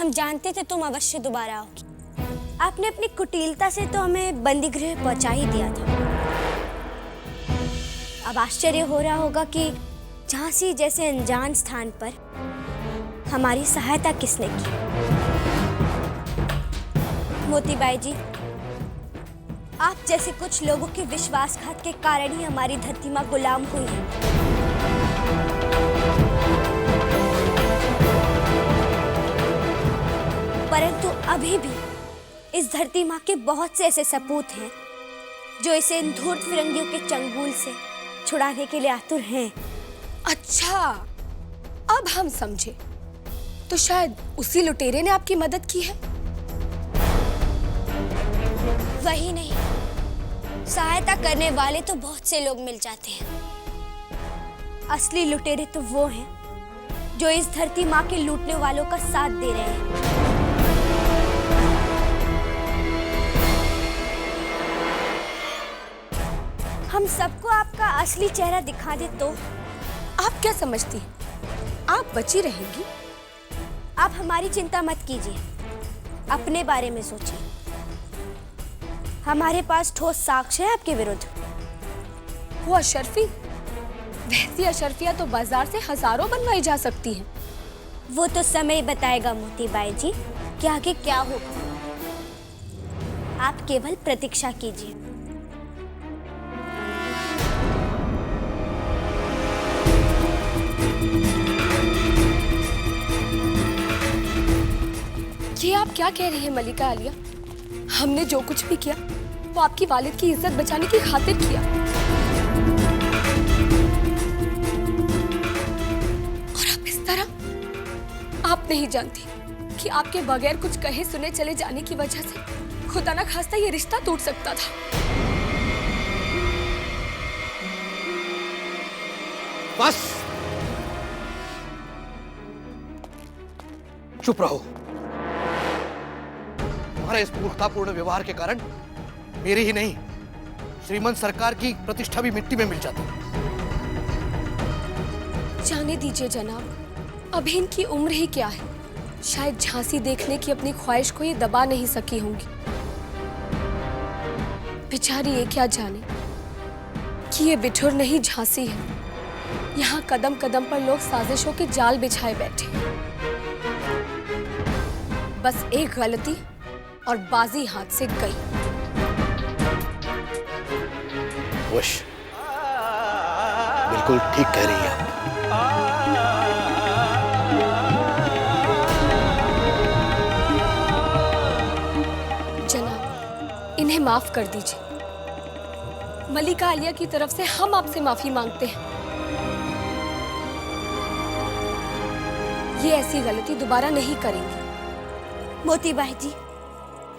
हम जानते थे तुम अवश्य दोबारा आओगी। आपने अपनी कुटिलता से तो हमें बंदी गृह पहुंचा ही दिया था। अब आश्चर्य हो रहा होगा कि झांसी जैसे अनजान स्थान पर हमारी सहायता किसने की। मोतीबाई जी, आप जैसे कुछ लोगों के विश्वासघात के कारण ही हमारी धरती माँ गुलाम हुई है। परंतु अभी भी इस धरती माँ के बहुत से ऐसे सपूत हैं जो इसे इन धूर्त फिरंगियों के चंगुल से छुड़ाने के लिए आतुर हैं। अच्छा, अब हम समझे। तो शायद उसी लुटेरे ने आपकी मदद की है। वही नहीं, सहायता करने वाले तो बहुत से लोग मिल जाते हैं। असली लुटेरे तो वो हैं जो इस धरती माँ के लूटने वालों का साथ दे रहे हैं। हम सबको आपका असली चेहरा दिखा दे तो आप क्या समझती हैं? आप बची रहेंगी? आप हमारी चिंता मत कीजिए, अपने बारे में सोचिए। हमारे पास ठोस साक्ष्य है आपके विरुद्ध। वो अशर्फी, वैसी अशर्फियां तो बाजार से हजारों बनवाई जा सकती हैं। वो तो समय बताएगा मोतीबाई जी कि आगे क्या होगा। आप केवल प्रतीक्षा कीजिए। ये आप क्या कह रही हैं मलिका आलिया? हमने जो कुछ भी किया वो आपकी वालिद की इज्जत बचाने की खातिर किया। और आप इस तरह, आप नहीं जानती कि आपके बगैर कुछ कहे सुने चले जाने की वजह से खुदा ना खास्ता ये रिश्ता टूट सकता था। बस चुप रहो। तुम्हारे इस मूर्खतापूर्ण व्यवहार के कारण मेरी ही नहीं, श्रीमंत सरकार की प्रतिष्ठा भी मिट्टी में मिल जाती है। जाने दीजिए जनाब, अभी इनकी उम्र ही क्या है। शायद झांसी देखने की अपनी ख्वाहिश को ये दबा नहीं सकी होंगी। बेचारी ये क्या जाने कि ये बिठुर नहीं झांसी है। यहाँ कदम कदम पर लोग साजिशों के जाल बिछाए बैठे। बस एक गलती और बाजी हाथ से गई। वश, बिल्कुल ठीक कह रही है। जनाब, इन्हें माफ कर दीजिए। मलिका आलिया की तरफ से हम आपसे माफी मांगते हैं। ये ऐसी गलती दोबारा नहीं करेंगे। मोतीबाई जी,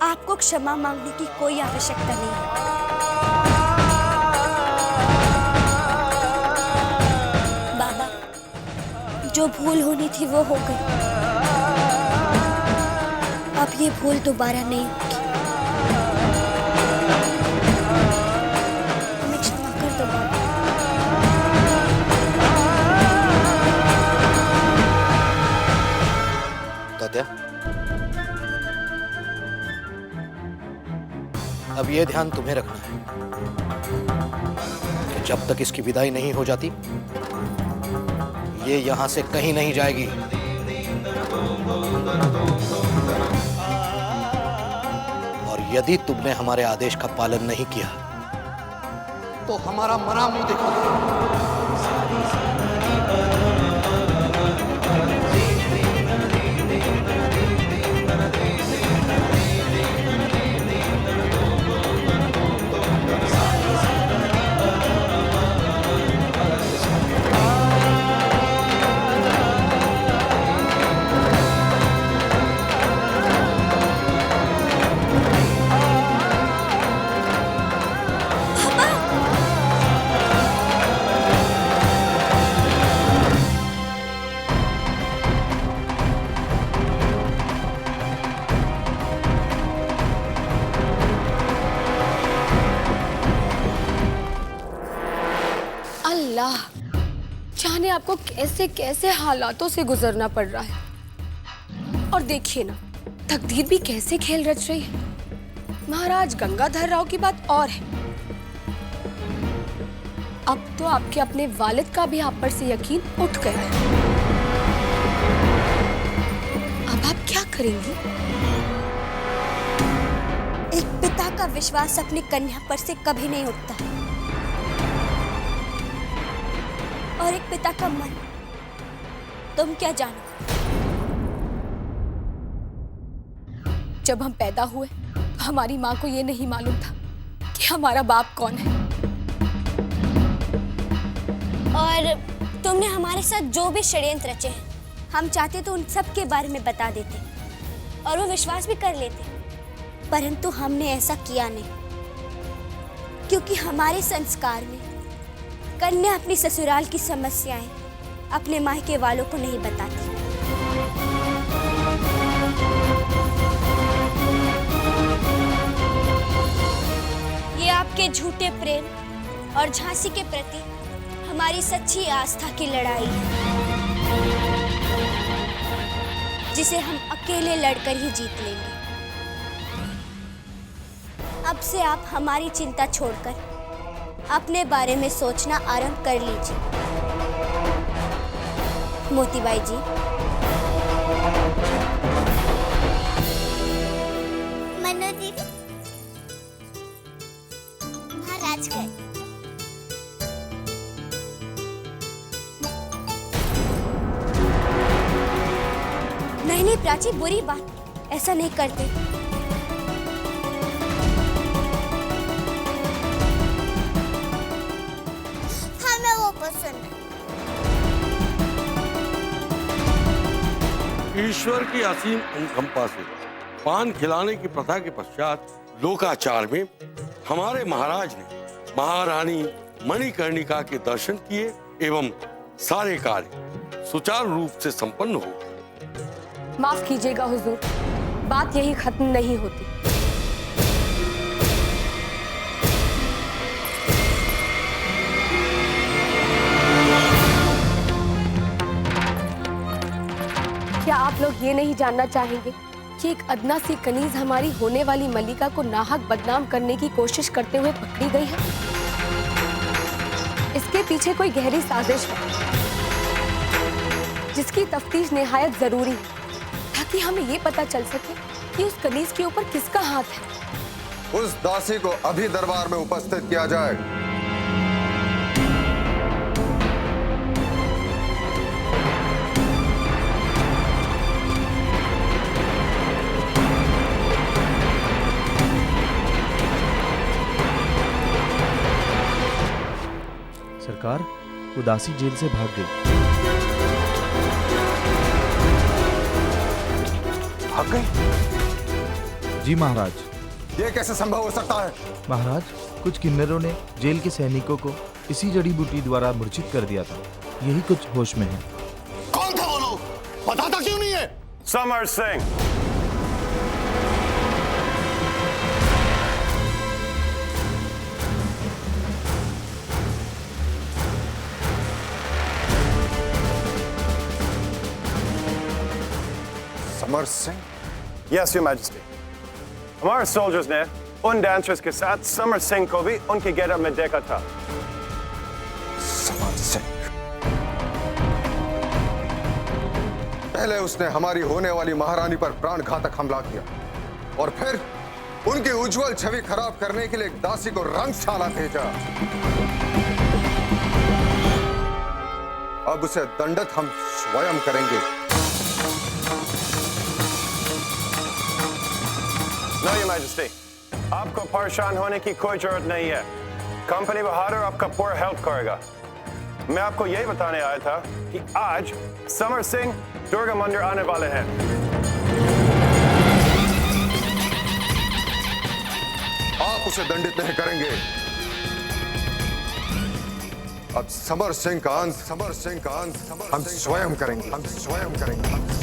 आपको क्षमा मांगने की कोई आवश्यकता नहीं है। बाबा, जो भूल होनी थी वो हो गई। अब ये भूल दोबारा नहीं होगी। हमें क्षमा कर दो बाबा। तात्या, अब ये ध्यान तुम्हें रखना है कि जब तक इसकी विदाई नहीं हो जाती ये यहां से कहीं नहीं जाएगी। और यदि तुमने हमारे आदेश का पालन नहीं किया तो हमारा मरा मुंह देखोगे। अल्लाह जाने आपको कैसे कैसे हालातों से गुजरना पड़ रहा है। और देखिए ना, तकदीर भी कैसे खेल रच रही है। महाराज गंगाधर राव की बात और है, अब तो आपके अपने वालिद का भी आप पर से यकीन उठ गया है। अब आप क्या करेंगी? एक पिता का विश्वास अपनी कन्या पर से कभी नहीं उठता, और एक पिता का मन तुम क्या जानो। जब हम पैदा हुए तो हमारी माँ को ये नहीं मालूम था कि हमारा बाप कौन है। और तुमने हमारे साथ जो भी षड्यंत्र रचे हैं, हम चाहते तो उन सब के बारे में बता देते और वो विश्वास भी कर लेते, परंतु हमने ऐसा किया नहीं, क्योंकि हमारे संस्कार में कन्या अपनी ससुराल की समस्याएं अपने मायके वालों को नहीं बताती। ये आपके झूठे प्रेम और झांसी के प्रति हमारी सच्ची आस्था की लड़ाई है, जिसे हम अकेले लड़कर ही जीत लेंगे। अब से आप हमारी चिंता छोड़कर अपने बारे में सोचना आरंभ कर लीजिए। मोतीबाई जी, मनो दीदी, महाराज गए। नहीं प्राची, बुरी बात, ऐसा नहीं करते। हमें वो पसंद है। ईश्वर की असीम अनुकंपा से पान खिलाने की प्रथा के पश्चात लोकाचार में हमारे महाराज ने महारानी मणिकर्णिका के दर्शन किए एवं सारे कार्य सुचारू रूप से संपन्न हो। माफ कीजिएगा हुजूर, बात यही खत्म नहीं होती। क्या आप लोग ये नहीं जानना चाहेंगे कि एक अदना सी कनीज हमारी होने वाली मल्लिका को नाहक बदनाम करने की कोशिश करते हुए पकड़ी गई है? इसके पीछे कोई गहरी साजिश है, जिसकी तफ्तीश निहायत जरूरी है, ताकि हमें ये पता चल सके कि उस कनीज के ऊपर किसका हाथ है। उस दासी को अभी दरबार में उपस्थित किया जाए। सरकार, वो दासी जेल से भाग गई। भाग गई? जी महाराज। ये कैसे संभव हो सकता है? महाराज, कुछ किन्नरों ने जेल के सैनिकों को इसी जड़ी बूटी द्वारा मूर्छित कर दिया था। यही कुछ होश में है। कौन था वो लोग? बताता क्यों नहीं है? Samar Singh. Samar Singh? Yes your majesty, हमारे सोल्जर्स ने उन डांसर्स के साथ समर सिंह को भी उनके गेटअप में देखा था। समर सिंह? पहले उसने हमारी होने वाली महारानी पर प्राणघातक हमला किया और फिर उनकी उज्जवल छवि खराब करने के लिए एक दासी को रंगशाला भेजा। अब उसे दंडित हम स्वयं करेंगे। नो योर मैजेस्टी, आपको परेशान होने की कोई जरूरत नहीं है। कंपनी बहादुर आपका पूरा हेल्प करेगा। मैं आपको यही बताने आया था कि आज समर सिंह दुर्गा मंदिर आने वाले हैं। आप उसे दंडित नहीं करेंगे। अब समर सिंह का अंत हम स्वयं करेंगे।